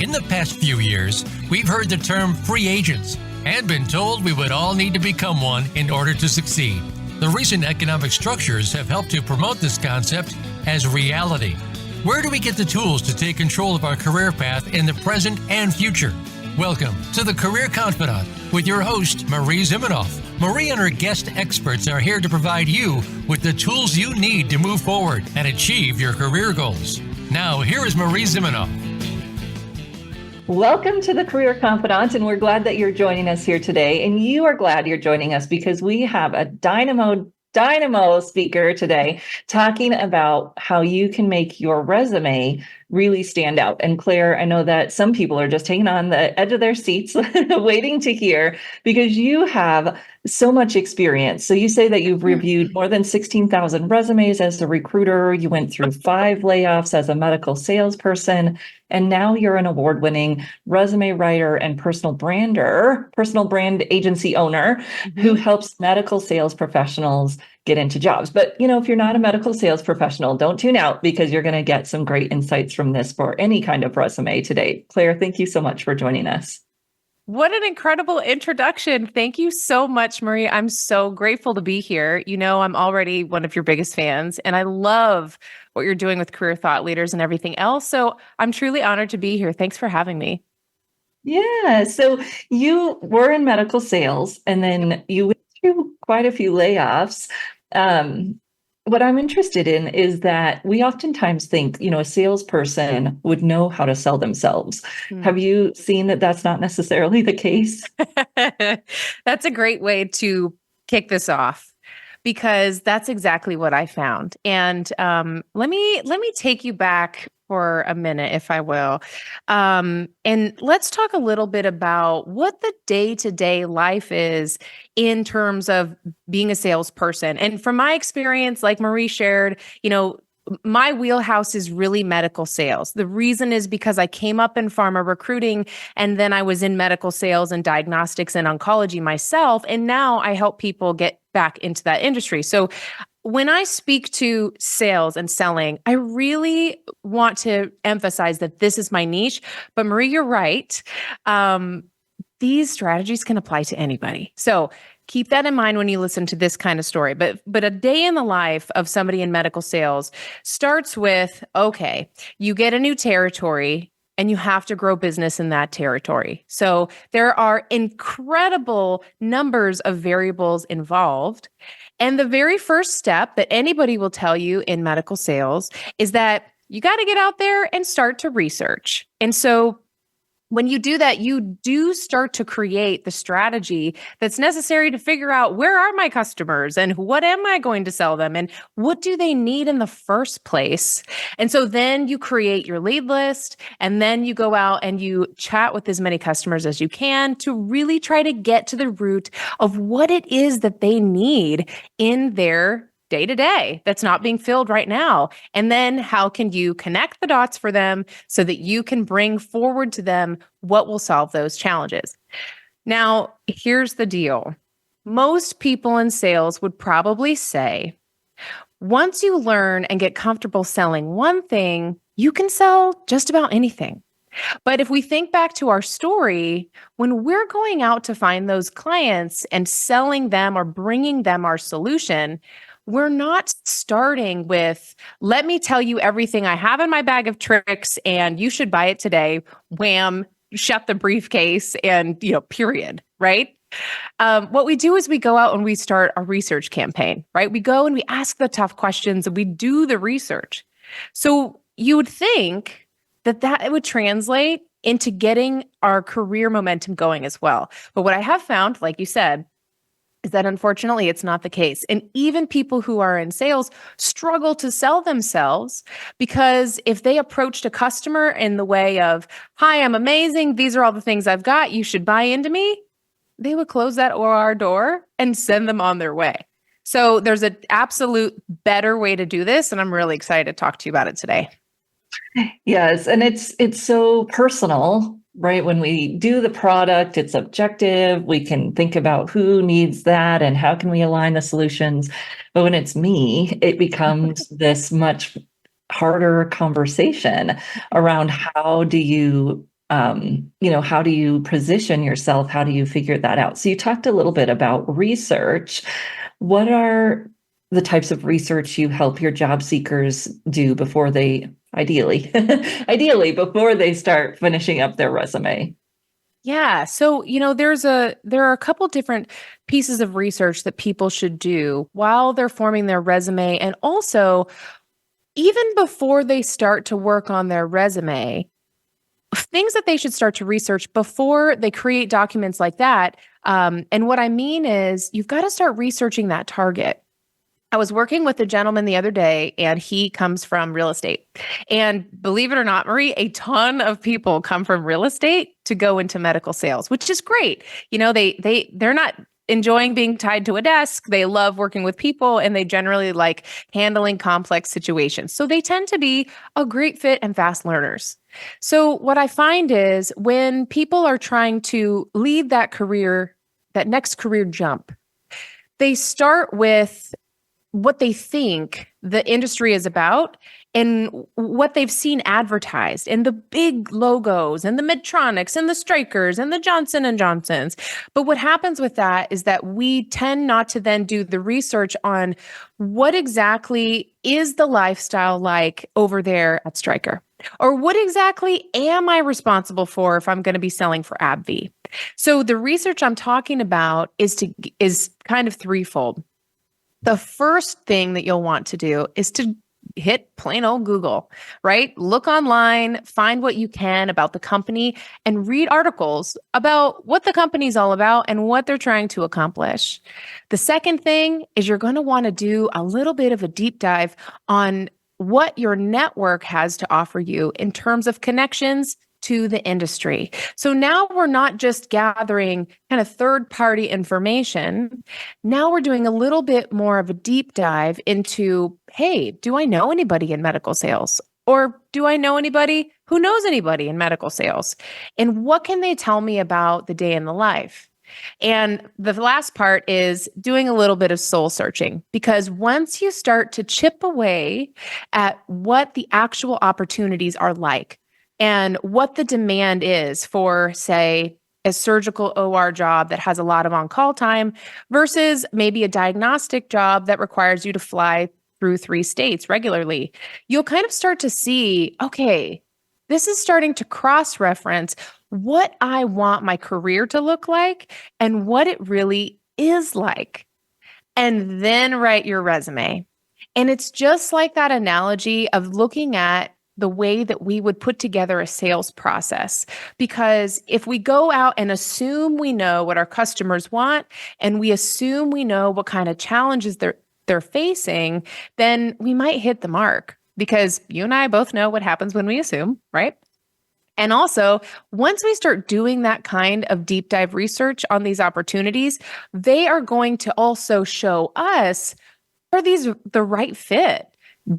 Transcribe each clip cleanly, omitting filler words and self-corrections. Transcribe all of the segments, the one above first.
In the past few years, we've heard the term free agents and been told we would all need to become one in order to succeed. The recent economic structures have helped to promote this concept as reality. Where do we get the tools to take control of our career path in the present and future? Welcome to the Career Confidante with your host, Marie Zimenoff. Marie and her guest experts are here to provide you with the tools you need to move forward and achieve your career goals. Now, here is Marie Zimenoff. Welcome to the Career Confidante, and we're glad that you're joining us here today. And you are glad you're joining us because we have a dynamo speaker today talking about how you can make your resume really stand out. And Claire, I know that some people are just hanging on the edge of their seats waiting to hear because you have so much experience. So you say that you've reviewed more than 16,000 resumes as a recruiter. You went through 5 layoffs as a medical salesperson. And now you're an award-winning resume writer and personal brand agency owner who helps medical sales professionals get into jobs. But, if you're not a medical sales professional, don't tune out because you're going to get some great insights from this for any kind of resume today. Claire, thank you so much for joining us. What an incredible introduction. Thank you so much, Marie. I'm so grateful to be here. I'm already one of your biggest fans, and I love what you're doing with career thought leaders and everything else. So I'm truly honored to be here. Thanks for having me. Yeah. So you were in medical sales, and then you went through quite a few layoffs. What I'm interested in is that we oftentimes think, a salesperson would know how to sell themselves. Have you seen that that's not necessarily the case? That's a great way to kick this off because that's exactly what I found. And let me take you back for a minute, if I will. And let's talk a little bit about what the day-to-day life is in terms of being a salesperson. And from my experience, like Marie shared, my wheelhouse is really medical sales. The reason is because I came up in pharma recruiting, and then I was in medical sales and diagnostics and oncology myself. And now I help people get back into that industry. So when I speak to sales and selling, I really want to emphasize that this is my niche. But Marie, you're right. These strategies can apply to anybody. So keep that in mind when you listen to this kind of story. But a day in the life of somebody in medical sales starts with, okay, you get a new territory and you have to grow business in that territory. So there are incredible numbers of variables involved. And the very first step that anybody will tell you in medical sales is that you got to get out there and start to research. And so when you do that, you do start to create the strategy that's necessary to figure out where are my customers and what am I going to sell them and what do they need in the first place. And so then you create your lead list and then you go out and you chat with as many customers as you can to really try to get to the root of what it is that they need in their day-to-day that's not being filled right now. And then how can you connect the dots for them so that you can bring forward to them what will solve those challenges? Now, here's the deal. Most people in sales would probably say, once you learn and get comfortable selling one thing, you can sell just about anything. But if we think back to our story, when we're going out to find those clients and selling them or bringing them our solution, we're not starting with, let me tell you everything I have in my bag of tricks and you should buy it today, wham, shut the briefcase and, period, right? What we do is we go out and we start a research campaign, right? We go and we ask the tough questions and we do the research. So you would think that would translate into getting our career momentum going as well. But what I have found, like you said, is that unfortunately it's not the case. And even people who are in sales struggle to sell themselves because if they approached a customer in the way of, hi, I'm amazing, these are all the things I've got, you should buy into me, they would close that OR door and send them on their way. So there's an absolute better way to do this. And I'm really excited to talk to you about it today. Yes. And it's so personal, right? When we do the product, it's objective. We can think about who needs that and how can we align the solutions. But when it's me, it becomes this much harder conversation around how do you How do you position yourself? How do you figure that out? So you talked a little bit about research. What are the types of research you help your job seekers do before they, ideally, ideally before they start finishing up their resume? Yeah. So, there are a couple different pieces of research that people should do while they're forming their resume. And also, even before they start to work on their resume, things that they should start to research before they create documents like that. And what I mean is, you've got to start researching that target. I was working with a gentleman the other day, and he comes from real estate. And believe it or not, Marie, a ton of people come from real estate to go into medical sales, which is great. They're not enjoying being tied to a desk. They love working with people, and they generally like handling complex situations. So they tend to be a great fit and fast learners. So what I find is when people are trying to lead that career, that next career jump, they start with what they think the industry is about and what they've seen advertised and the big logos and the Medtronics and the Strykers and the Johnson and Johnsons. But what happens with that is that we tend not to then do the research on what exactly is the lifestyle like over there at Stryker, or what exactly am I responsible for if I'm going to be selling for AbbVie. So the research I'm talking about is kind of threefold. The first thing that you'll want to do is to hit plain old Google, right? Look online, find what you can about the company, and read articles about what the company's all about and what they're trying to accomplish. The second thing is you're going to want to do a little bit of a deep dive on what your network has to offer you in terms of connections to the industry. So now we're not just gathering kind of third-party information. Now we're doing a little bit more of a deep dive into, hey, do I know anybody in medical sales? Or do I know anybody who knows anybody in medical sales? And what can they tell me about the day in the life? And the last part is doing a little bit of soul searching, because once you start to chip away at what the actual opportunities are like, and what the demand is for, say, a surgical OR job that has a lot of on-call time versus maybe a diagnostic job that requires you to fly through 3 states regularly, you'll kind of start to see, okay, this is starting to cross-reference what I want my career to look like and what it really is like. And then write your resume. And it's just like that analogy of looking at the way that we would put together a sales process. Because if we go out and assume we know what our customers want, and we assume we know what kind of challenges they're facing, then we might hit the mark, because you and I both know what happens when we assume, right? And also, once we start doing that kind of deep dive research on these opportunities, they are going to also show us, are these the right fit?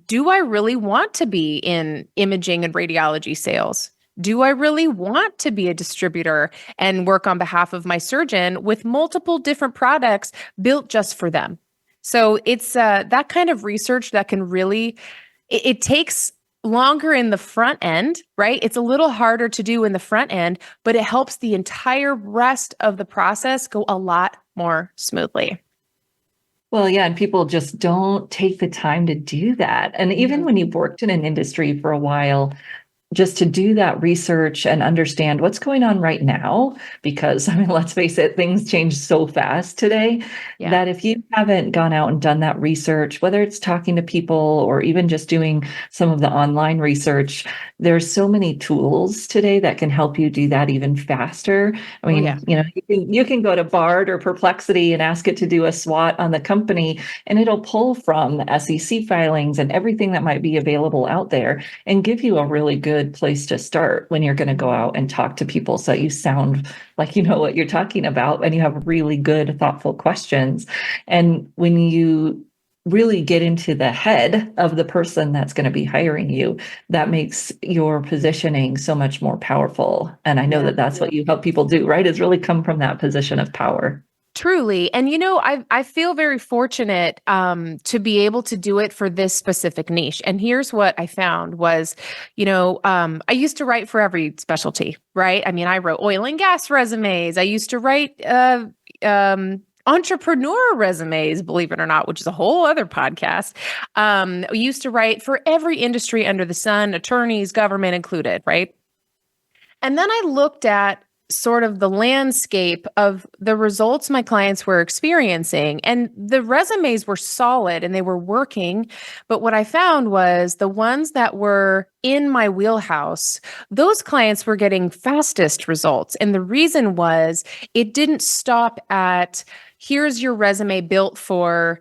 Do I really want to be in imaging and radiology sales? Do I really want to be a distributor and work on behalf of my surgeon with multiple different products built just for them? So it's that kind of research that can really, it takes longer in the front end, right? It's a little harder to do in the front end, but it helps the entire rest of the process go a lot more smoothly. Well, yeah, and people just don't take the time to do that. And even when you've worked in an industry for a while, just to do that research and understand what's going on right now, because I mean, let's face it, things change so fast today that if you haven't gone out and done that research, whether it's talking to people or even just doing some of the online research, there's so many tools today that can help you do that even faster. I mean, you can go to Bard or Perplexity and ask it to do a SWOT on the company, and it'll pull from the SEC filings and everything that might be available out there and give you a really good place to start when you're going to go out and talk to people, so you sound like you know what you're talking about and you have really good, thoughtful questions. And when you really get into the head of the person that's going to be hiring you, that makes your positioning so much more powerful. And I know that that's what you help people do, right? Is really come from that position of power. Truly. And, I feel very fortunate to be able to do it for this specific niche. And here's what I found was, I used to write for every specialty, right? I mean, I wrote oil and gas resumes. I used to write entrepreneur resumes, believe it or not, which is a whole other podcast. I used to write for every industry under the sun, attorneys, government included, right? And then I looked at sort of the landscape of the results my clients were experiencing. And the resumes were solid and they were working. But what I found was the ones that were in my wheelhouse, those clients were getting fastest results. And the reason was it didn't stop at, here's your resume built for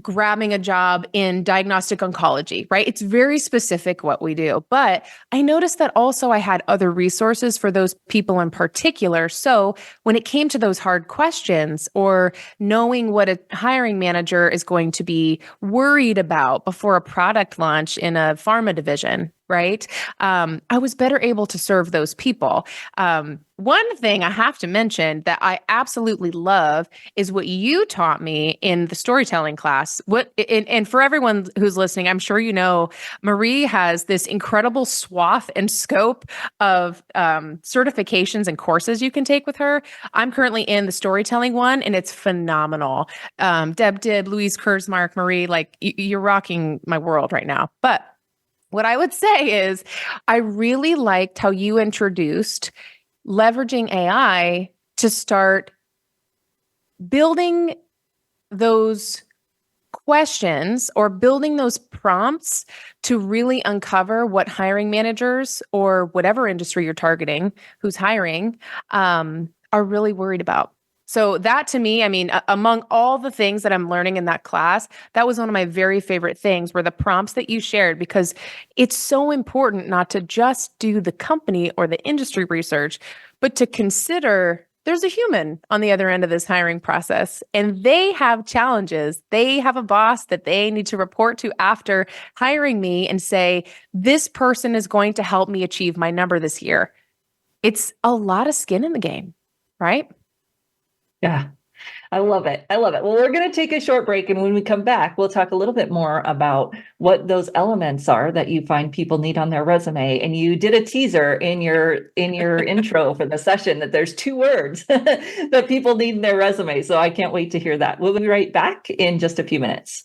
grabbing a job in diagnostic oncology, right? It's very specific what we do. But I noticed that also I had other resources for those people in particular. So when it came to those hard questions or knowing what a hiring manager is going to be worried about before a product launch in a pharma division, right? I was better able to serve those people. One thing I have to mention that I absolutely love is what you taught me in the storytelling class. And for everyone who's listening, I'm sure Marie has this incredible swath and scope of certifications and courses you can take with her. I'm currently in the storytelling one, and it's phenomenal. Deb Dib, Louise Kurzmark, Marie, you're rocking my world right now. But what I would say is I really liked how you introduced leveraging AI to start building those questions or building those prompts to really uncover what hiring managers or whatever industry you're targeting who's hiring are really worried about. So that to me, I mean, among all the things that I'm learning in that class, that was one of my very favorite things were the prompts that you shared, because it's so important not to just do the company or the industry research, but to consider there's a human on the other end of this hiring process, and they have challenges. They have a boss that they need to report to after hiring me and say, this person is going to help me achieve my number this year. It's a lot of skin in the game, right? Yeah, I love it. I love it. Well, we're going to take a short break. And when we come back, we'll talk a little bit more about what those elements are that you find people need on their resume. And you did a teaser in your intro for the session that there's 2 words that people need in their resume. So I can't wait to hear that. We'll be right back in just a few minutes.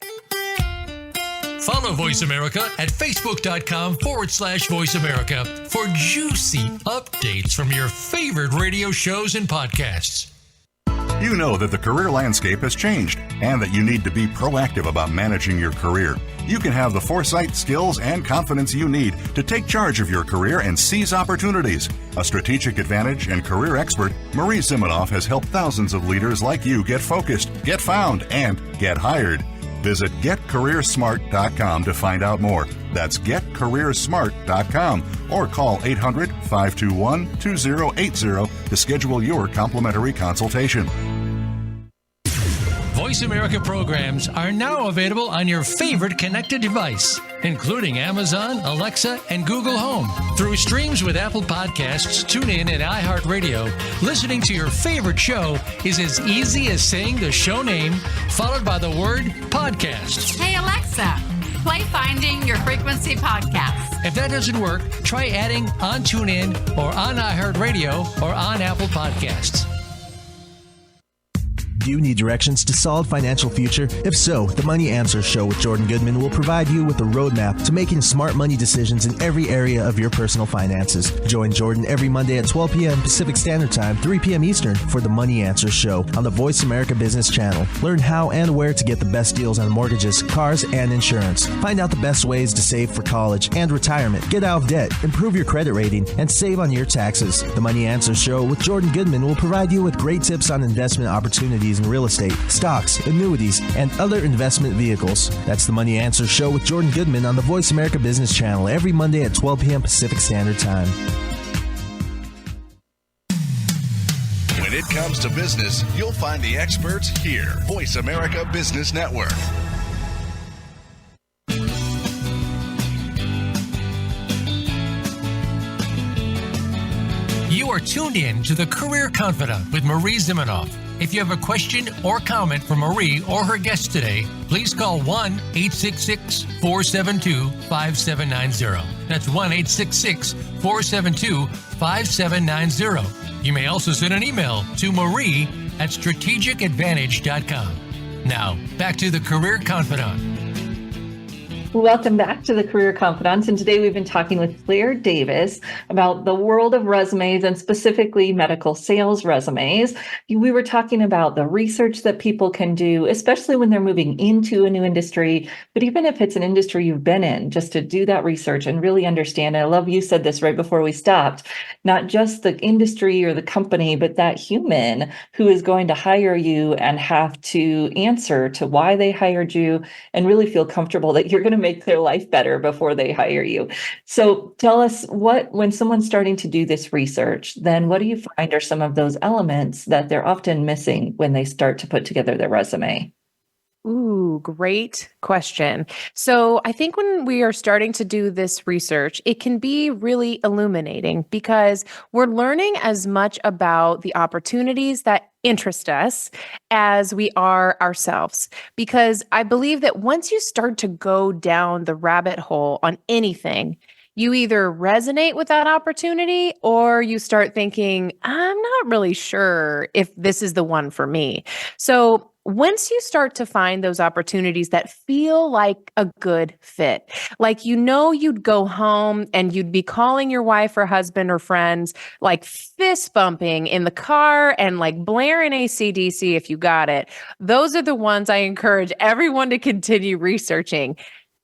Follow Voice America at facebook.com/Voice America for juicy updates from your favorite radio shows and podcasts. You know that the career landscape has changed and that you need to be proactive about managing your career. You can have the foresight, skills, and confidence you need to take charge of your career and seize opportunities. A strategic advantage and career expert, Marie Zimenoff has helped thousands of leaders like you get focused, get found, and get hired. Visit getcareersmart.com to find out more. That's getcareersmart.com or call 800-521-2080 to schedule your complimentary consultation. Voice America programs are now available on your favorite connected device, including Amazon, Alexa, and Google Home. Through streams with Apple Podcasts, TuneIn, and iHeartRadio, listening to your favorite show is as easy as saying the show name followed by the word podcast. Hey, Alexa, play Finding Your Frequency podcast. If that doesn't work, try adding on TuneIn or on iHeartRadio or on Apple Podcasts. Do you need directions to solid financial future? If so, the Money Answers Show with Jordan Goodman will provide you with a roadmap to making smart money decisions in every area of your personal finances. Join Jordan every Monday at 12 p.m. Pacific Standard Time, 3 p.m. Eastern for the Money Answers Show on the Voice America Business Channel. Learn how and where to get the best deals on mortgages, cars, and insurance. Find out the best ways to save for college and retirement, get out of debt, improve your credit rating, and save on your taxes. The Money Answers Show with Jordan Goodman will provide you with great tips on investment opportunities in real estate, stocks, annuities, and other investment vehicles. That's the Money Answers Show with Jordan Goodman on the Voice America Business Channel every Monday at 12 p.m. Pacific Standard Time. When it comes to business, you'll find the experts here. Voice America Business Network. You are tuned in to the Career Confidante with Marie Zimenoff. If you have a question or comment for Marie or her guest today, please call 1-866-472-5790. That's 1-866-472-5790. You may also send an email to marie@strategicadvantage.com. Now, back to the Career Confidant. Welcome back to the Career Confidante. And today we've been talking with Claire Davis about the world of resumes and specifically medical sales resumes. We were talking about the research that people can do, especially when they're moving into a new industry, but even if it's an industry you've been in, just to do that research and really understand. And I love you said this right before we stopped, not just the industry or the company, but that human who is going to hire you and have to answer to why they hired you and really feel comfortable that you're going to make their life better before they hire you. So tell us when someone's starting to do this research, then what do you find are some of those elements that they're often missing when they start to put together their resume? Ooh, great question. So I think when we are starting to do this research, it can be really illuminating because we're learning as much about the opportunities that interest us as we are ourselves. Because I believe that once you start to go down the rabbit hole on anything, you either resonate with that opportunity or you start thinking, I'm not really sure if this is the one for me. So once you start to find those opportunities that feel like a good fit, like you'd go home and you'd be calling your wife or husband or friends, like fist bumping in the car and like blaring AC/DC if you got it. Those are the ones I encourage everyone to continue researching.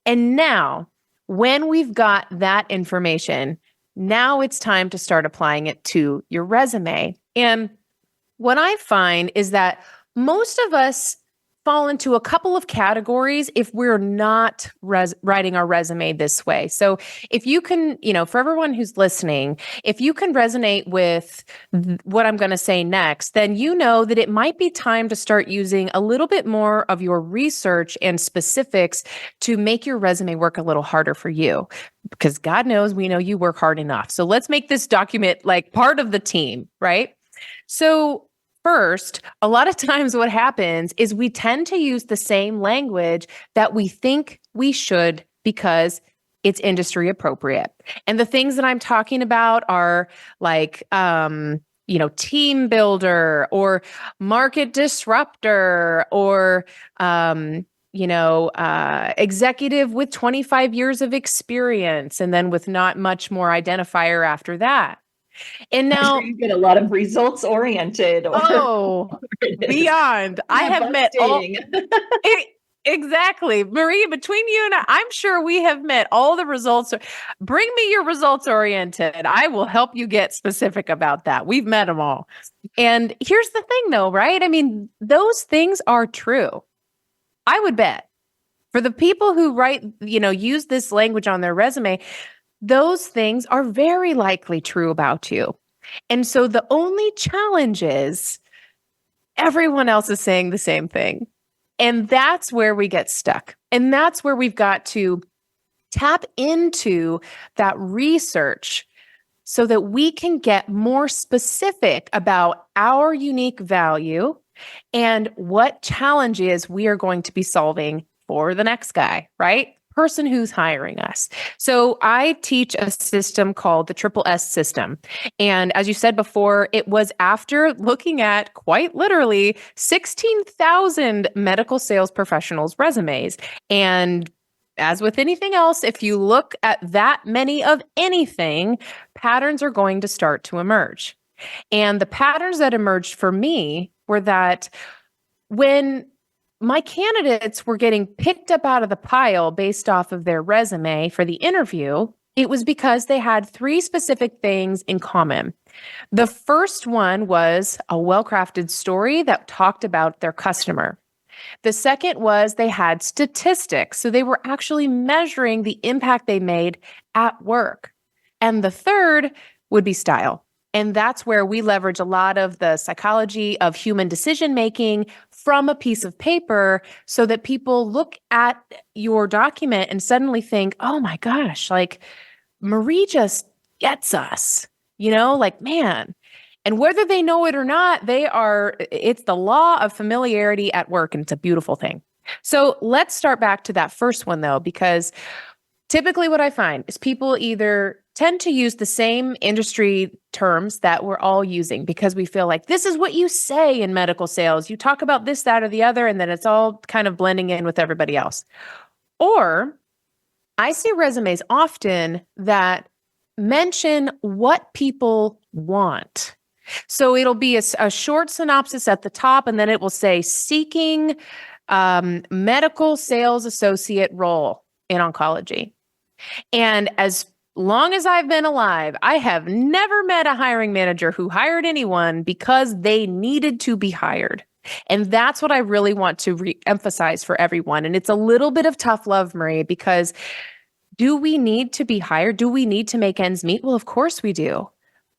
And now, when we've got that information, now it's time to start applying it to your resume. And what I find is that most of us fall into a couple of categories if we're not writing our resume this way. So if you can, for everyone who's listening, if you can resonate with what I'm going to say next, then you know that it might be time to start using a little bit more of your research and specifics to make your resume work a little harder for you. Because God knows we know you work hard enough. So let's make this document like part of the team, right? So first, a lot of times what happens is we tend to use the same language that we think we should because it's industry appropriate. And the things that I'm talking about are like, team builder or market disruptor or, executive with 25 years of experience, and then with not much more identifier after that. And now you get a lot of results oriented. Beyond. I have met all. Exactly. Marie, between you and I'm sure we have met all the results. Bring me your results oriented. I will help you get specific about that. We've met them all. And here's the thing though, right? I mean, those things are true. I would bet for the people who use this language on their resume, those things are very likely true about you. And so the only challenge is everyone else is saying the same thing. And that's where we get stuck. And that's where we've got to tap into that research so that we can get more specific about our unique value and what challenges we are going to be solving for the next guy, right? Person who's hiring us. So I teach a system called the Triple S system. And as you said before, it was after looking at quite literally 16,000 medical sales professionals' resumes. And as with anything else, if you look at that many of anything, patterns are going to start to emerge. And the patterns that emerged for me were that when my candidates were getting picked up out of the pile based off of their resume for the interview, it was because they had three specific things in common. The first one was a well-crafted story that talked about their customer. The second was they had statistics, so they were actually measuring the impact they made at work. And the third would be style. And that's where we leverage a lot of the psychology of human decision-making from a piece of paper so that people look at your document and suddenly think, oh my gosh, like Marie just gets us, man. And whether they know it or not, it's the law of familiarity at work, and it's a beautiful thing. So let's start back to that first one though, because typically what I find is people either tend to use the same industry terms that we're all using because we feel like this is what you say in medical sales. You talk about this, that, or the other, and then it's all kind of blending in with everybody else. Or I see resumes often that mention what people want. So it'll be a short synopsis at the top, and then it will say seeking medical sales associate role in oncology. And as long as I've been alive, I have never met a hiring manager who hired anyone because they needed to be hired. And that's what I really want to re-emphasize for everyone. And it's a little bit of tough love, Marie, because do we need to be hired? Do we need to make ends meet? Well, of course we do.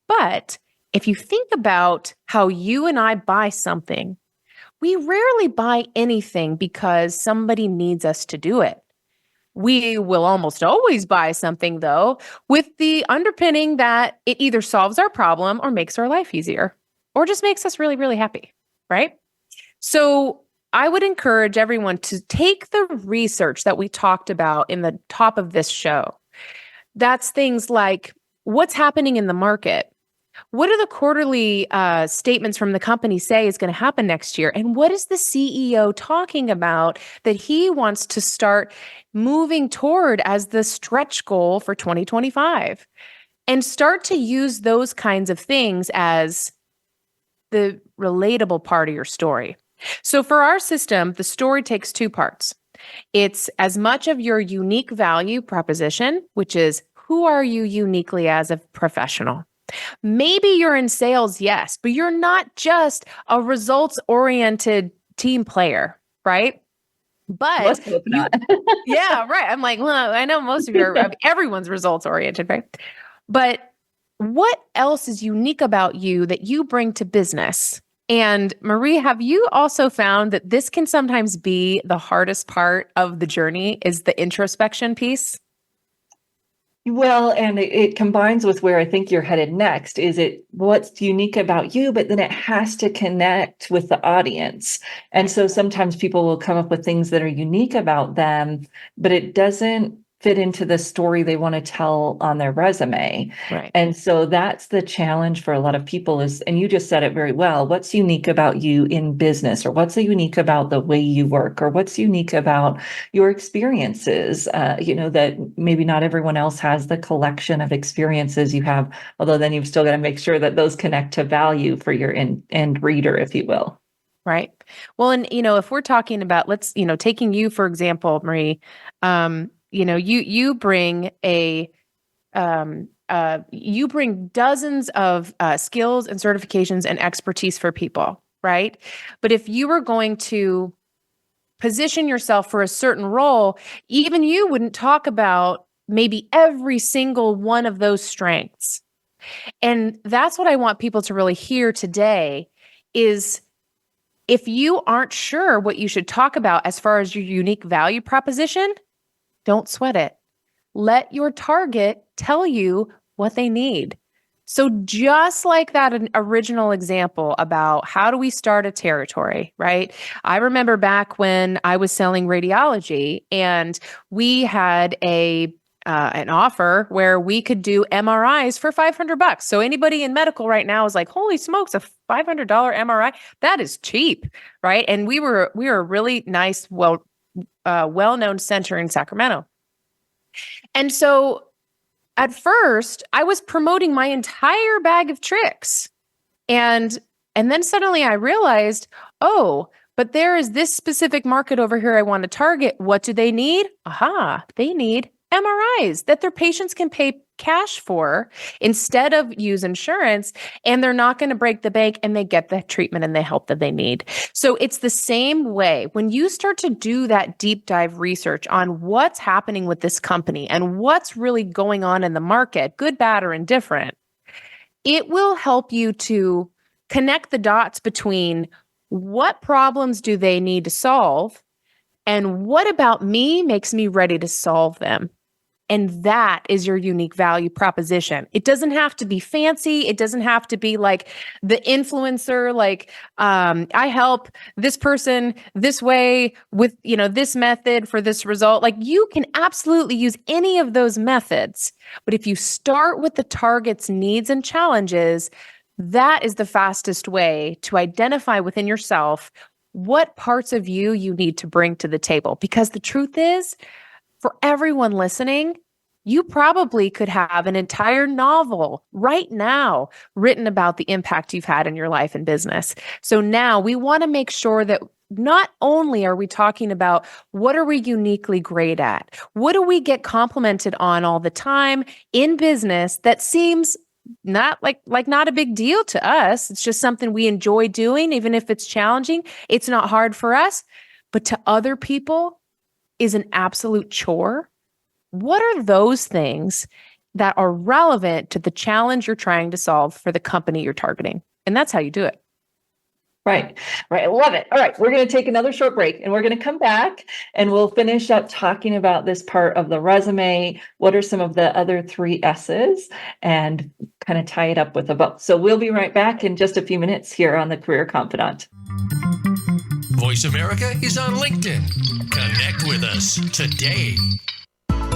But if you think about how you and I buy something, we rarely buy anything because somebody needs us to do it. We will almost always buy something, though, with the underpinning that it either solves our problem or makes our life easier or just makes us really, really happy, right? So I would encourage everyone to take the research that we talked about in the top of this show. That's things like what's happening in the market. What do the quarterly statements from the company say is going to happen next year? And what is the CEO talking about that he wants to start moving toward as the stretch goal for 2025? And start to use those kinds of things as the relatable part of your story. So for our system, the story takes two parts. It's as much of your unique value proposition, which is who are you uniquely as a professional? Maybe you're in sales, yes, but you're not just a results-oriented team player, right? But Let's hope not. yeah, right. I'm like, well, I know most of everyone's results-oriented, right? But what else is unique about you that you bring to business? And Marie, have you also found that this can sometimes be the hardest part of the journey is the introspection piece? Well, and it combines with where I think you're headed next. Is it what's unique about you, but then it has to connect with the audience. And so sometimes people will come up with things that are unique about them, but it doesn't fit into the story they want to tell on their resume. Right. And so that's the challenge for a lot of people is, and you just said it very well, what's unique about you in business, or what's unique about the way you work, or what's unique about your experiences, that maybe not everyone else has the collection of experiences you have, although then you've still got to make sure that those connect to value for your end reader, if you will. Right. Well, and, if we're talking about, taking you, for example, Marie, you bring you bring dozens of skills and certifications and expertise for people, right? But if you were going to position yourself for a certain role, even you wouldn't talk about maybe every single one of those strengths. And that's what I want people to really hear today is if you aren't sure what you should talk about as far as your unique value proposition, don't sweat it. Let your target tell you what they need. So just like that original example about how do we start a territory, right? I remember back when I was selling radiology and we had an offer where we could do MRIs for $500. So anybody in medical right now is like, holy smokes, a $500 MRI? That is cheap, right? And we were a really nice, well-known center in Sacramento. And so at first I was promoting my entire bag of tricks. And then suddenly I realized, but there is this specific market over here I want to target. What do they need? They need MRIs that their patients can pay cash for instead of use insurance, and they're not going to break the bank, and they get the treatment and the help that they need. So it's the same way. When you start to do that deep dive research on what's happening with this company and what's really going on in the market, good, bad, or indifferent, it will help you to connect the dots between what problems do they need to solve and what about me makes me ready to solve them. And that is your unique value proposition. It doesn't have to be fancy. It doesn't have to be like the influencer, like I help this person this way with, this method for this result. Like you can absolutely use any of those methods. But if you start with the target's needs and challenges, that is the fastest way to identify within yourself what parts of you need to bring to the table. Because the truth is, for everyone listening, you probably could have an entire novel right now written about the impact you've had in your life and business. So now we want to make sure that not only are we talking about what are we uniquely great at, what do we get complimented on all the time in business that seems not not a big deal to us. It's just something we enjoy doing, even if it's challenging. It's not hard for us, but to other people is an absolute chore. What are those things that are relevant to the challenge you're trying to solve for the company you're targeting? And that's how you do it. Right. I love it. All right. We're going to take another short break and we're going to come back and we'll finish up talking about this part of the resume. What are some of the other 3 S's and kind of tie it up with a bow. So we'll be right back in just a few minutes here on the Career Confidant. Voice America is on LinkedIn. Connect with us today.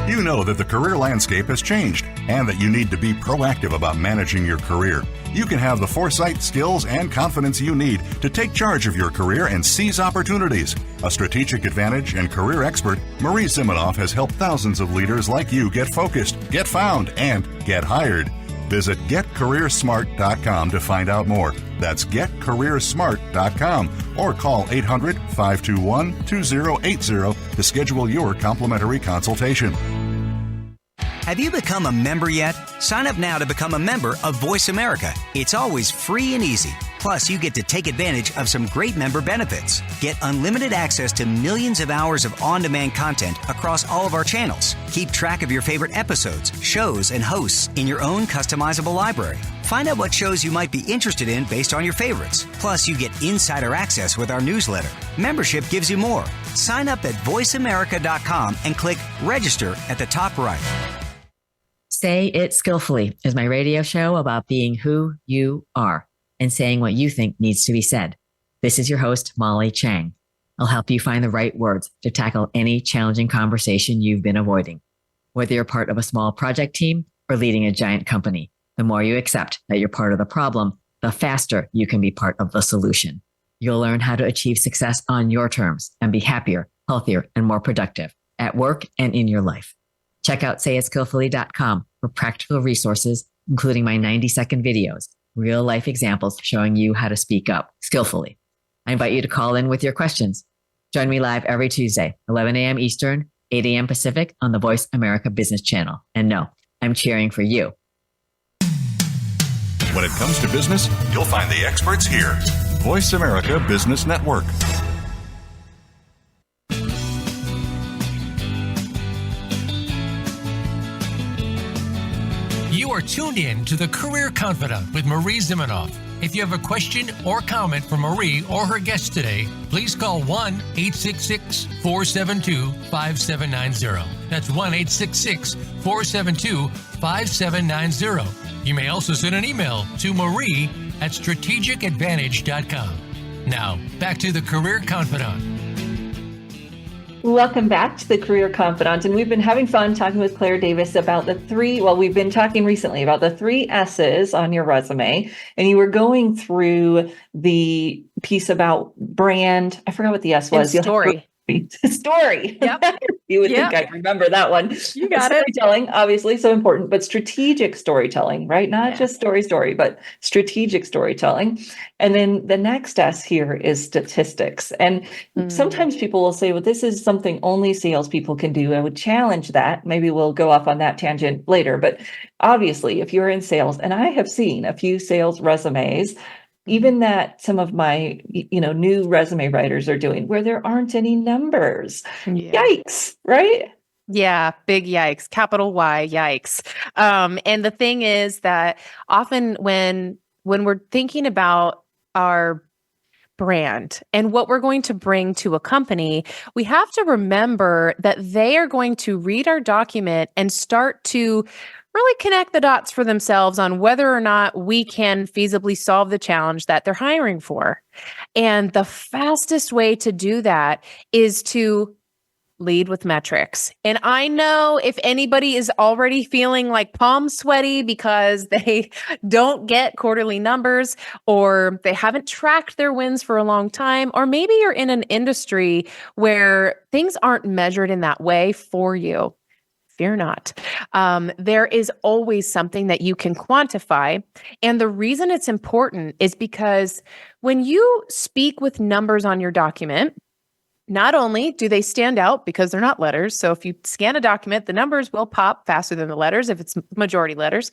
You know that the career landscape has changed and that you need to be proactive about managing your career. You can have the foresight, skills, and confidence you need to take charge of your career and seize opportunities. A strategic advantage and career expert, Marie Zimenoff has helped thousands of leaders like you get focused, get found, and get hired. Visit getcareersmart.com to find out more. That's getcareersmart.com or call 800-521-2080 to schedule your complimentary consultation. Have you become a member yet? Sign up now to become a member of Voice America. It's always free and easy. Plus, you get to take advantage of some great member benefits. Get unlimited access to millions of hours of on-demand content across all of our channels. Keep track of your favorite episodes, shows, and hosts in your own customizable library. Find out what shows you might be interested in based on your favorites. Plus, you get insider access with our newsletter. Membership gives you more. Sign up at voiceamerica.com and click register at the top right. Say It Skillfully is my radio show about being who you are and saying what you think needs to be said. This is your host, Molly Chang. I'll help you find the right words to tackle any challenging conversation you've been avoiding. Whether you're part of a small project team or leading a giant company, the more you accept that you're part of the problem, the faster you can be part of the solution. You'll learn how to achieve success on your terms and be happier, healthier, and more productive at work and in your life. Check out sayitskillfully.com for practical resources, including my 90-second videos, real life examples showing you how to speak up skillfully. I invite you to call in with your questions. Join me live every Tuesday, 11 a.m. Eastern, 8 a.m. Pacific on the Voice America Business Channel. And no, I'm cheering for you. When it comes to business, you'll find the experts here. Voice America Business Network. You are tuned in to the Career Confidant with Marie Zimenoff. If you have a question or comment for Marie or her guest today, please call 1-866-472-5790. That's 1-866-472-5790. You may also send an email to marie@strategicadvantage.com. Now, back to the Career Confidant. Welcome back to the Career Confidant. And we've been having fun talking with Claire Davis about we've been talking recently about the 3 S's on your resume. And you were going through the piece about brand. I forgot what the S was. And story. Story. Yep. You would think I'd remember that one. You got it. Storytelling, obviously, so important, but strategic storytelling, right? Not just story, but strategic storytelling. And then the next S here is statistics. And sometimes people will say, well, this is something only salespeople can do. I would challenge that. Maybe we'll go off on that tangent later. But obviously, if you're in sales, and I have seen a few sales resumes, even that some of my, new resume writers are doing, where there aren't any numbers. Yeah. Yikes, right? Yeah, big yikes, capital Y, yikes. And the thing is that often when we're thinking about our brand and what we're going to bring to a company, we have to remember that they are going to read our document and start to really connect the dots for themselves on whether or not we can feasibly solve the challenge that they're hiring for. And the fastest way to do that is to lead with metrics. And I know if anybody is already feeling like palm sweaty because they don't get quarterly numbers, or they haven't tracked their wins for a long time, or maybe you're in an industry where things aren't measured in that way for you. Fear not. There is always something that you can quantify. And the reason it's important is because when you speak with numbers on your document, not only do they stand out because they're not letters. So if you scan a document, the numbers will pop faster than the letters if it's majority letters.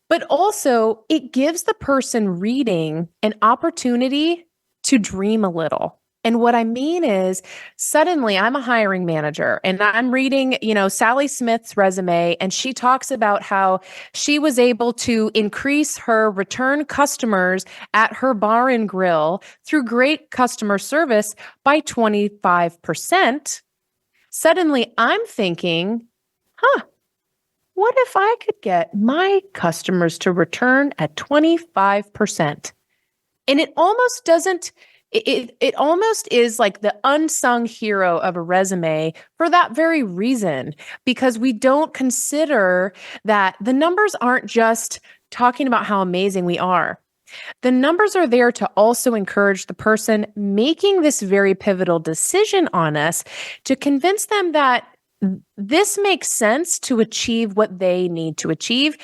But also, it gives the person reading an opportunity to dream a little. And what I mean is, suddenly I'm a hiring manager and I'm reading, Sally Smith's resume, and she talks about how she was able to increase her return customers at her bar and grill through great customer service by 25%. Suddenly I'm thinking, what if I could get my customers to return at 25%? And it almost doesn't. It almost is like the unsung hero of a resume for that very reason, because we don't consider that the numbers aren't just talking about how amazing we are. The numbers are there to also encourage the person making this very pivotal decision on us to convince them that this makes sense to achieve what they need to achieve.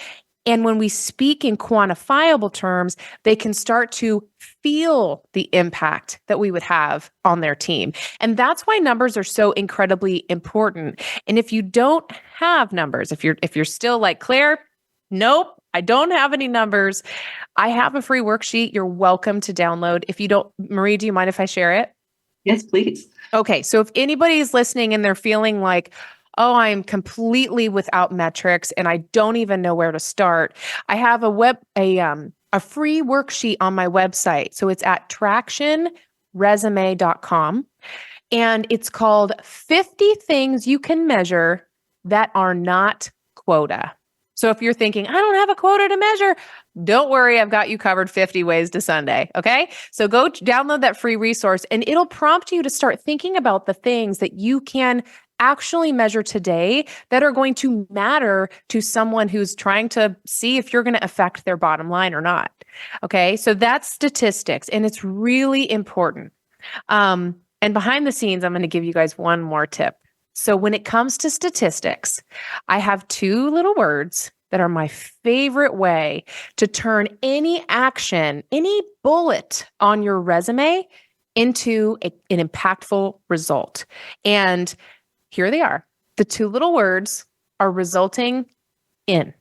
And when we speak in quantifiable terms, they can start to feel the impact that we would have on their team. And that's why numbers are so incredibly important. And if you don't have numbers, if you're still like, Claire, nope, I don't have any numbers, I have a free worksheet you're welcome to download. If you don't, Marie, do you mind if I share it? Yes, please. Okay, so if anybody is listening and they're feeling like, oh, I'm completely without metrics and I don't even know where to start, I have a free worksheet on my website. So it's at tractionresume.com, and it's called 50 Things You Can Measure That Are Not Quota. So if you're thinking, I don't have a quota to measure, don't worry, I've got you covered 50 ways to Sunday. Okay. So go download that free resource, and it'll prompt you to start thinking about the things that you can actually measure today that are going to matter to someone who's trying to see if you're going to affect their bottom line or not. Okay. So that's statistics, and it's really important. And behind the scenes, I'm going to give you guys one more tip. So when it comes to statistics, I have two little words that are my favorite way to turn any action, any bullet on your resume into an impactful result. And here they are. The two little words are resulting in.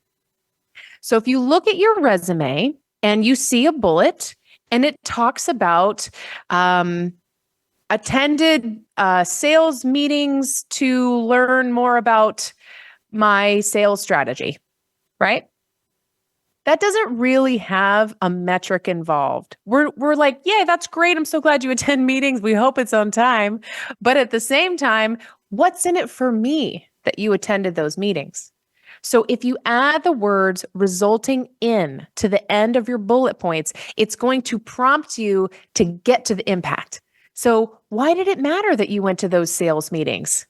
So if you look at your resume and you see a bullet and it talks about attended sales meetings to learn more about my sales strategy, right? That doesn't really have a metric involved. We're like, yeah, that's great. I'm so glad you attend meetings. We hope it's on time. But at the same time, what's in it for me that you attended those meetings? So if you add the words resulting in to the end of your bullet points, it's going to prompt you to get to the impact. So why did it matter that you went to those sales meetings?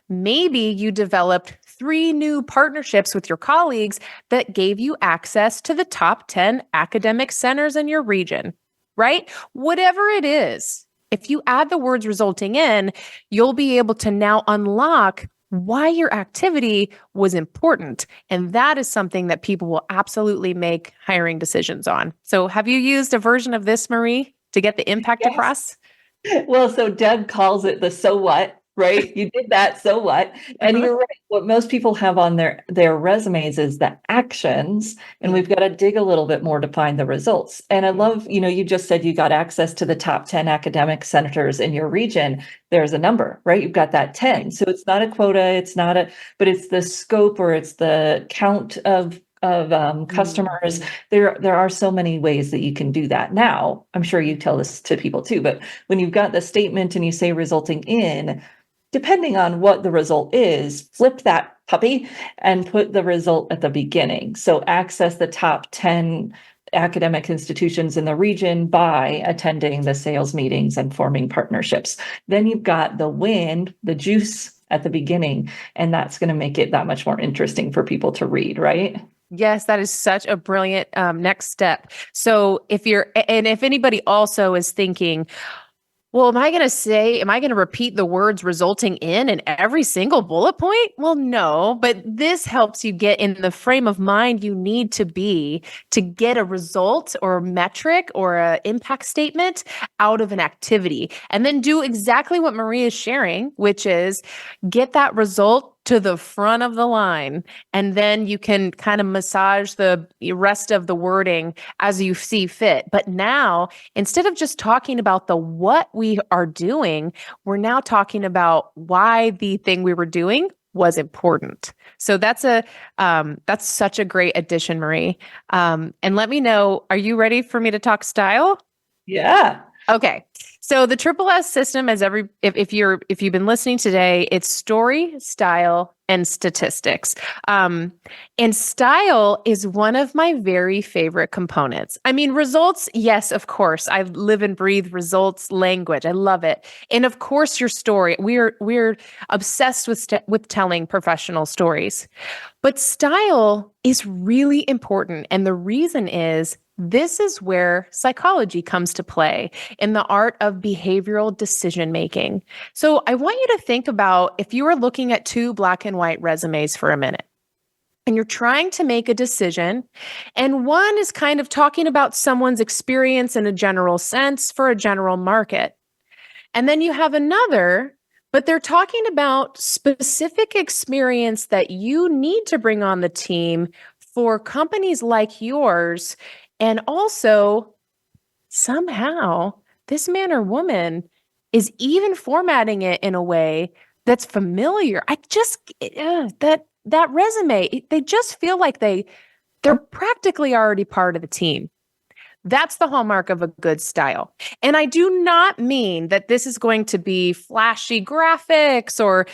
Maybe you developed 3 new partnerships with your colleagues that gave you access to the top 10 academic centers in your region, right? Whatever it is, if you add the words resulting in, you'll be able to now unlock why your activity was important. And that is something that people will absolutely make hiring decisions on. So have you used a version of this, Marie, to get the impact across? Well, so Deb calls it the so what, right? You did that, so what? And you're right. What most people have on their resumes is the actions, and we've got to dig a little bit more to find the results. And I love, you just said you got access to the top 10 academic centers in your region. There's a number, right? You've got that 10. So it's not a quota, but it's the scope, or it's the count of customers. There are so many ways that you can do that. Now, I'm sure you tell this to people too, but when you've got the statement and you say resulting in, depending on what the result is, flip that puppy and put the result at the beginning. So access the top 10 academic institutions in the region by attending the sales meetings and forming partnerships. Then you've got the win, the juice at the beginning, and that's going to make it that much more interesting for people to read, right? Yes, that is such a brilliant next step. So if anybody also is thinking, well, am I going to repeat the words resulting in every single bullet point? Well, no, but this helps you get in the frame of mind you need to be to get a result or a metric or an impact statement out of an activity. And then do exactly what Marie is sharing, which is get that result to the front of the line. And then you can kind of massage the rest of the wording as you see fit. But now, instead of just talking about the what we are doing, we're now talking about why the thing we were doing was important. So that's such a great addition, Marie. And let me know, are you ready for me to talk style? Yeah. Okay. So the Triple S system, as if you've been listening today, it's story, style, and statistics. And style is one of my very favorite components. I mean, results, yes, of course. I live and breathe results language. I love it. And of course, your story. We're obsessed with telling professional stories. But style is really important. And the reason is this is where psychology comes to play in the art of behavioral decision making. So I want you to think about if you were looking at two black and white resumes for a minute, and you're trying to make a decision, and one is kind of talking about someone's experience in a general sense for a general market. And then you have another, but they're talking about specific experience that you need to bring on the team for companies like yours. And also, somehow, this man or woman is even formatting it in a way that's familiar. That resume, they just feel like they're practically already part of the team. That's the hallmark of a good style. And I do not mean that this is going to be flashy graphics or,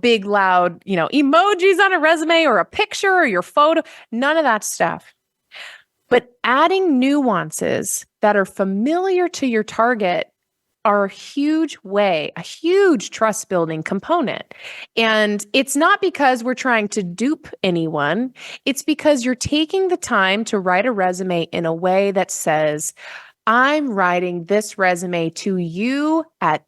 big, loud, emojis on a resume or a picture or your photo, none of that stuff. But adding nuances that are familiar to your target are a huge trust building component. And it's not because we're trying to dupe anyone. It's because you're taking the time to write a resume in a way that says, I'm writing this resume to you at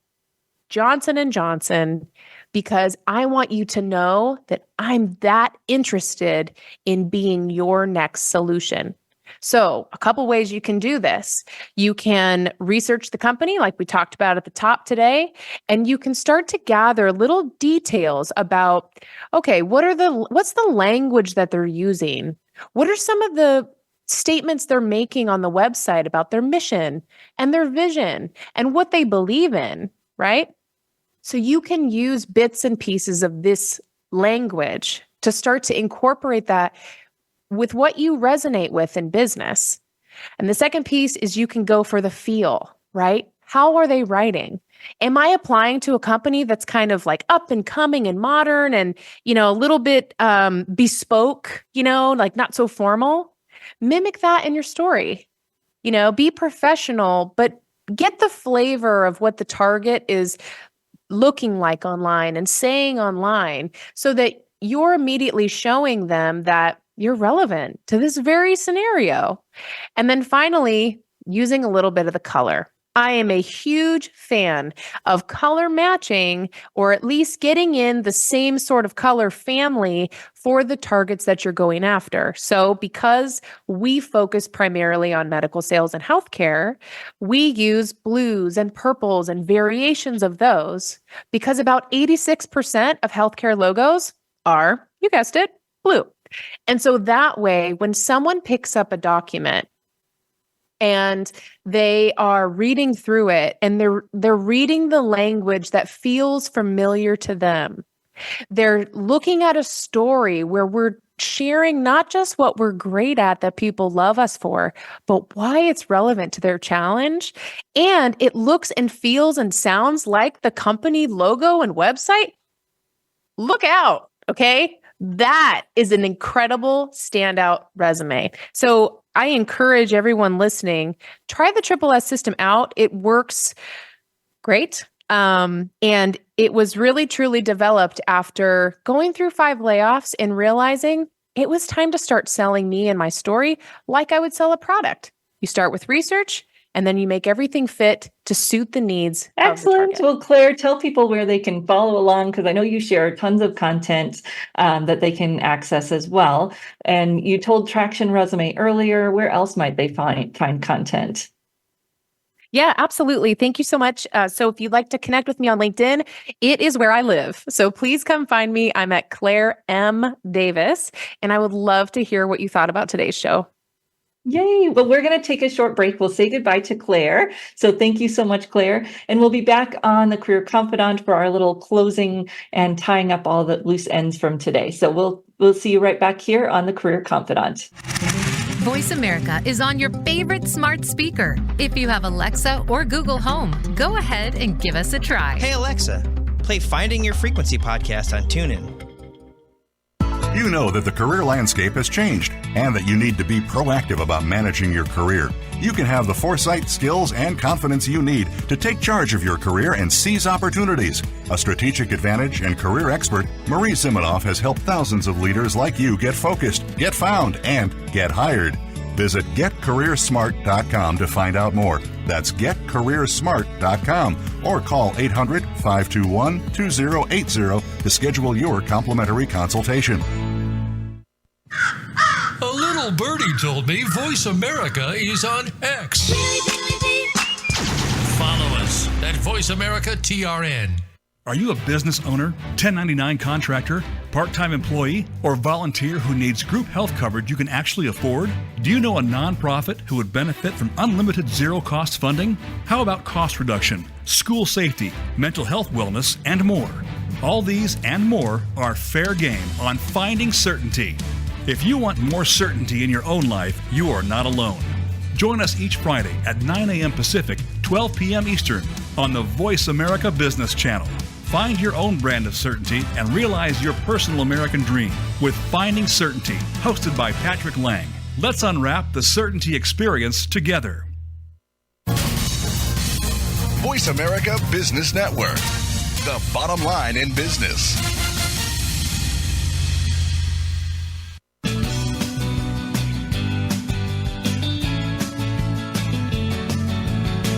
Johnson & Johnson because I want you to know that I'm that interested in being your next solution. So a couple ways you can do this. You can research the company like we talked about at the top today, and you can start to gather little details about, okay, what's the language that they're using? What are some of the statements they're making on the website about their mission and their vision and what they believe in, right? So you can use bits and pieces of this language to start to incorporate that with what you resonate with in business. And the second piece is you can go for the feel, right? How are they writing? Am I applying to a company that's kind of like up and coming and modern and, a little bit bespoke, like not so formal? Mimic that in your story. Be professional, but get the flavor of what the target is looking like online and saying online so that you're immediately showing them that you're relevant to this very scenario. And then finally, using a little bit of the color. I am a huge fan of color matching, or at least getting in the same sort of color family for the targets that you're going after. So because we focus primarily on medical sales and healthcare, we use blues and purples and variations of those because about 86% of healthcare logos are, you guessed it, blue. And so that way, when someone picks up a document and they are reading through it and they're reading the language that feels familiar to them, they're looking at a story where we're sharing not just what we're great at that people love us for, but why it's relevant to their challenge. And it looks and feels and sounds like the company logo and website. Look out, okay? That is an incredible standout resume. So I encourage everyone listening, try the Triple S system out. It works great. And it was really, truly developed after going through 5 layoffs and realizing it was time to start selling me and my story like I would sell a product. You start with research, and then you make everything fit to suit the needs. Excellent. Of the target. Well, Claire, tell people where they can follow along, because I know you share tons of content that they can access as well. And you told Traction Resume earlier. Where else might they find content? Yeah, absolutely. Thank you so much. So if you'd like to connect with me on LinkedIn, it is where I live. So please come find me. I'm at Claire M. Davis, and I would love to hear what you thought about today's show. Yay. Well, we're going to take a short break. We'll say goodbye to Claire. So thank you so much, Claire. And we'll be back on the Career Confidant for our little closing and tying up all the loose ends from today. So we'll see you right back here on the Career Confidant. Voice America is on your favorite smart speaker. If you have Alexa or Google Home, go ahead and give us a try. Hey, Alexa, play Finding Your Frequency podcast on TuneIn. You know that the career landscape has changed and that you need to be proactive about managing your career. You can have the foresight, skills, and confidence you need to take charge of your career and seize opportunities. A strategic advantage and career expert, Marie Zimenoff has helped thousands of leaders like you get focused, get found, and get hired. Visit getcareersmart.com to find out more. That's getcareersmart.com or call 800-521-2080 to schedule your complimentary consultation. A little birdie told me Voice America is on X. Follow us at Voice America TRN. Are you a business owner, 1099 contractor, part-time employee, or volunteer who needs group health coverage you can actually afford? Do you know a nonprofit who would benefit from unlimited zero-cost funding? How about cost reduction, school safety, mental health wellness, and more? All these and more are fair game on Finding Certainty. If you want more certainty in your own life, you are not alone. Join us each Friday at 9 a.m. Pacific, 12 p.m. Eastern on the Voice America Business Channel. Find your own brand of certainty and realize your personal American dream with Finding Certainty, hosted by Patrick Lang. Let's unwrap the certainty experience together. Voice America Business Network, the bottom line in business.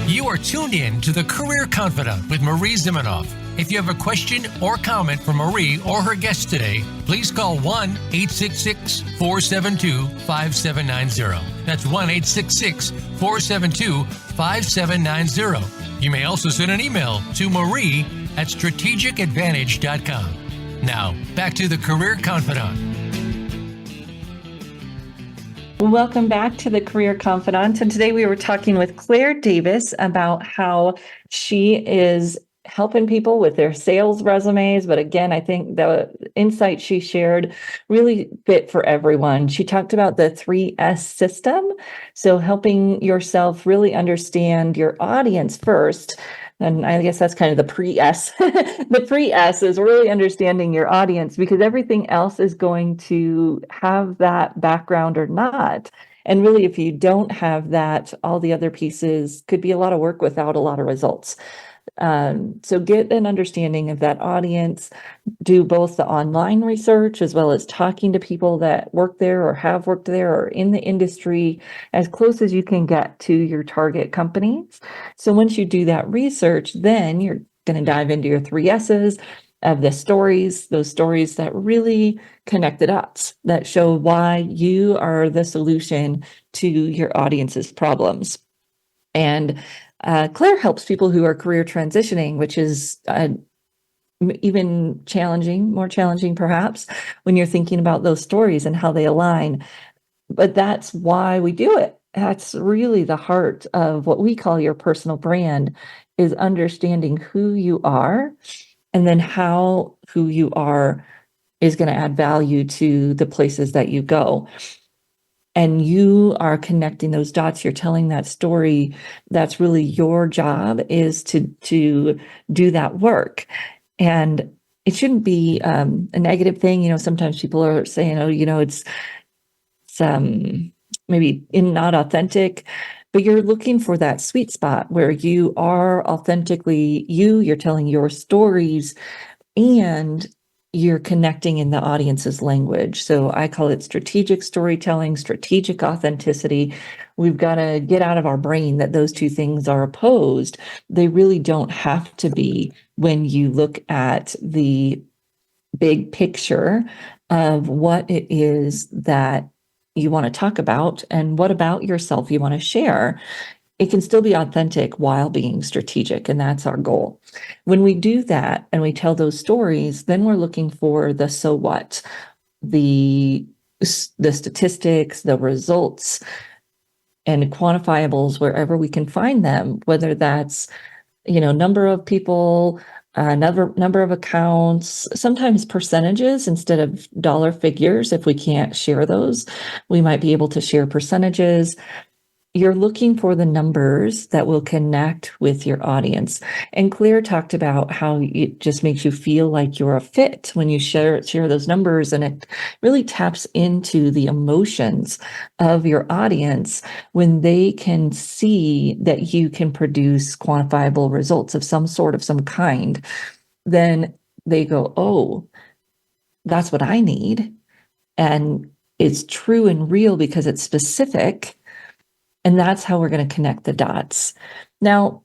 You are tuned in to the Career Confidant with Marie Zimenoff. If you have a question or comment for Marie or her guest today, please call 1-866-472-5790. That's 1-866-472-5790. You may also send an email to marie@strategicadvantage.com. Now, back to the Career Confidant. Welcome back to the Career Confidant. And today we were talking with Claire Davis about how she is helping people with their sales resumes. But again, I think the insight she shared really fit for everyone. She talked about the 3S system. So helping yourself really understand your audience first. And I guess that's kind of the pre-S. The pre-S is really understanding your audience, because everything else is going to have that background or not. And really, if you don't have that, all the other pieces could be a lot of work without a lot of results. So get an understanding of that audience, do both the online research as well as talking to people that work there or have worked there or in the industry as close as you can get to your target companies. So once you do that research, then you're going to dive into your 3 S's of the stories, those stories that really connect the dots, that show why you are the solution to your audience's problems. And Claire helps people who are career transitioning, which is even more challenging perhaps, when you're thinking about those stories and how they align. But that's why we do it. That's really the heart of what we call your personal brand, is understanding who you are and then how who you are is going to add value to the places that you go. And you are connecting those dots. You're telling that story. That's really your job, is to do that work. And it shouldn't be a negative thing. Sometimes people are saying, oh, it's maybe not authentic, but you're looking for that sweet spot where you are authentically you're telling your stories, and you're connecting in the audience's language. So I call it strategic storytelling, strategic authenticity. We've got to get out of our brain that those two things are opposed. They really don't have to be when you look at the big picture of what it is that you want to talk about and what about yourself you want to share. It can still be authentic while being strategic, and that's our goal. When we do that and we tell those stories, then we're looking for the so what, the statistics, the results, and quantifiables wherever we can find them, whether that's number of people, number of accounts, sometimes percentages instead of dollar figures. If we can't share those, we might be able to share percentages. You're looking for the numbers that will connect with your audience. And Claire talked about how it just makes you feel like you're a fit when you share those numbers, and it really taps into the emotions of your audience when they can see that you can produce quantifiable results of some sort, of some kind. Then they go, oh, that's what I need. And it's true and real because it's specific. And that's how we're going to connect the dots. Now,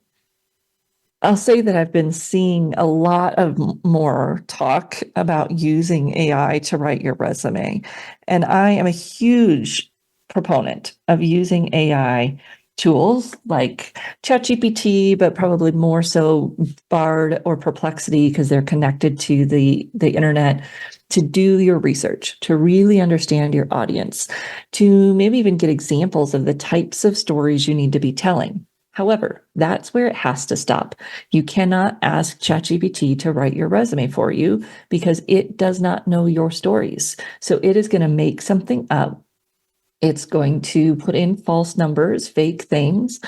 I'll say that I've been seeing a lot of more talk about using AI to write your resume. And I am a huge proponent of using AI tools like ChatGPT, but probably more so Bard or Perplexity, because they're connected to the internet, to do your research, to really understand your audience, to maybe even get examples of the types of stories you need to be telling. However, that's where it has to stop. You cannot ask ChatGPT to write your resume for you because it does not know your stories. So it is going to make something up. It's going to put in false numbers, fake things,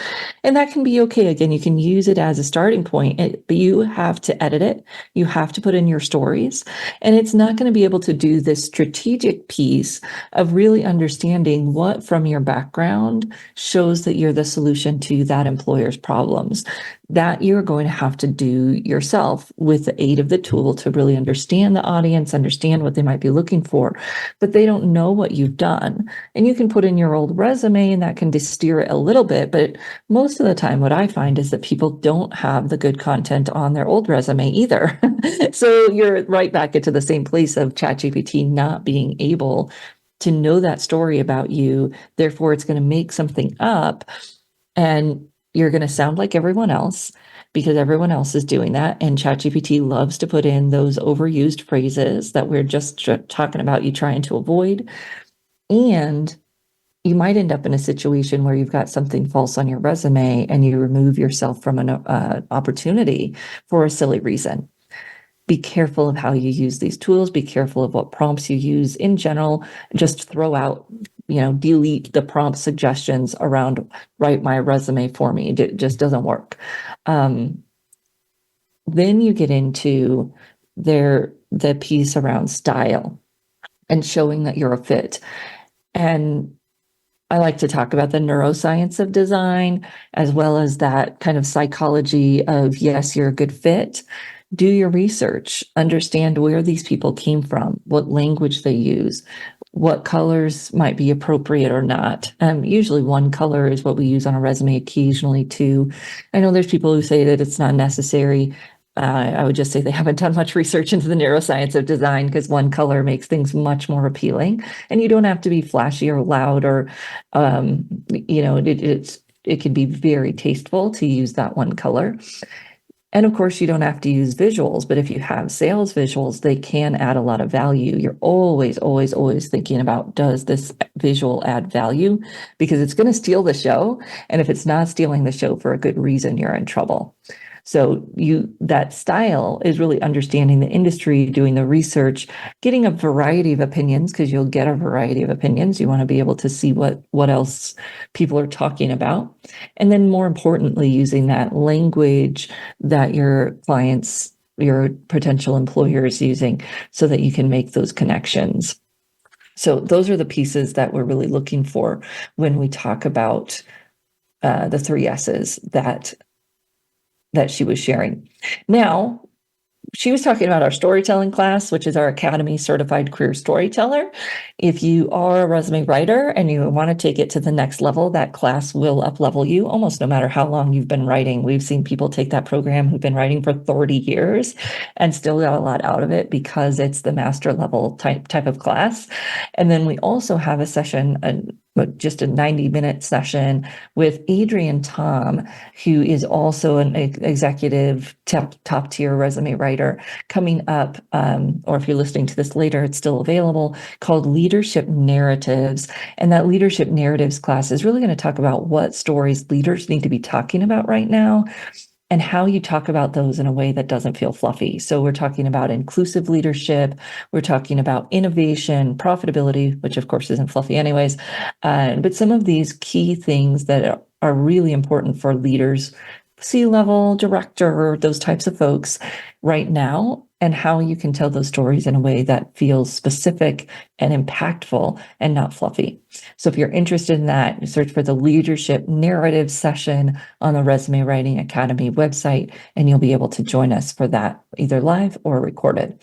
and that can be okay. Again, you can use it as a starting point, but you have to edit it. You have to put in your stories, and it's not going to be able to do this strategic piece of really understanding what from your background shows that you're the solution to that employer's problems. That you're going to have to do yourself with the aid of the tool to really understand the audience, understand what they might be looking for, but they don't know what you've done. And you can put in your old resume and that can steer it a little bit, but most of the time what I find is that people don't have the good content on their old resume either. So you're right back into the same place of ChatGPT not being able to know that story about you. Therefore, it's going to make something up, and you're going to sound like everyone else because everyone else is doing that. And ChatGPT loves to put in those overused phrases that we're just talking about you trying to avoid. And you might end up in a situation where you've got something false on your resume and you remove yourself from an opportunity for a silly reason. Be careful of how you use these tools. Be careful of what prompts you use in general. Just throw out, delete the prompt suggestions around write my resume for me. It just doesn't work. Then you get into the piece around style and showing that you're a fit. And I like to talk about the neuroscience of design, as well as that kind of psychology of, yes, you're a good fit. Do your research, understand where these people came from, what language they use, what colors might be appropriate or not. Usually one color is what we use on a resume, occasionally two. I know there's people who say that it's not necessary. I would just say they haven't done much research into the neuroscience of design, because one color makes things much more appealing, and you don't have to be flashy or loud or, it can be very tasteful to use that one color. And of course, you don't have to use visuals, but if you have sales visuals, they can add a lot of value. You're always, always, always thinking about, does this visual add value? Because it's going to steal the show. And if it's not stealing the show for a good reason, you're in trouble. So that style is really understanding the industry, doing the research, getting a variety of opinions, because you'll get a variety of opinions. You want to be able to see what else people are talking about. And then more importantly, using that language that your clients, your potential employers using, so that you can make those connections. So those are the pieces that we're really looking for when we talk about the 3 S's that she was sharing. Now, she was talking about our storytelling class, which is our Academy Certified Career Storyteller. If you are a resume writer and you want to take it to the next level, that class will up-level you almost no matter how long you've been writing. We've seen people take that program who've been writing for 30 years and still got a lot out of it because it's the master level type of class. And then we also have a session, just a 90-minute session with Adrian Tom, who is also an executive top tier resume writer, coming up, or if you're listening to this later, it's still available, called Leadership Narratives. And that Leadership Narratives class is really going to talk about what stories leaders need to be talking about right now, and how you talk about those in a way that doesn't feel fluffy. So we're talking about inclusive leadership. We're talking about innovation, profitability, which of course isn't fluffy anyways. But some of these key things that are really important for leaders, C-level, director, those types of folks right now, and how you can tell those stories in a way that feels specific and impactful and not fluffy. So if you're interested in that, search for the Leadership Narrative session on the Resume Writing Academy website, and you'll be able to join us for that, either live or recorded.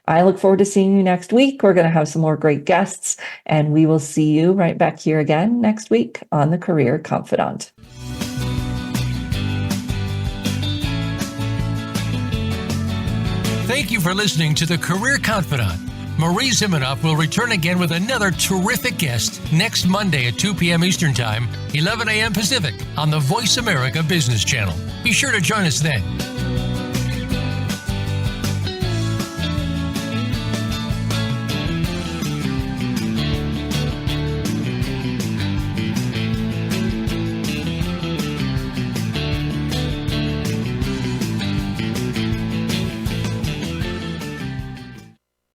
I look forward to seeing you next week. We're going to have some more great guests, and we will see you right back here again next week on the Career Confidante. Thank you for listening to the Career Confidante. Marie Zimenoff will return again with another terrific guest next Monday at 2 p.m. Eastern Time, 11 a.m. Pacific on the Voice America Business Channel. Be sure to join us then.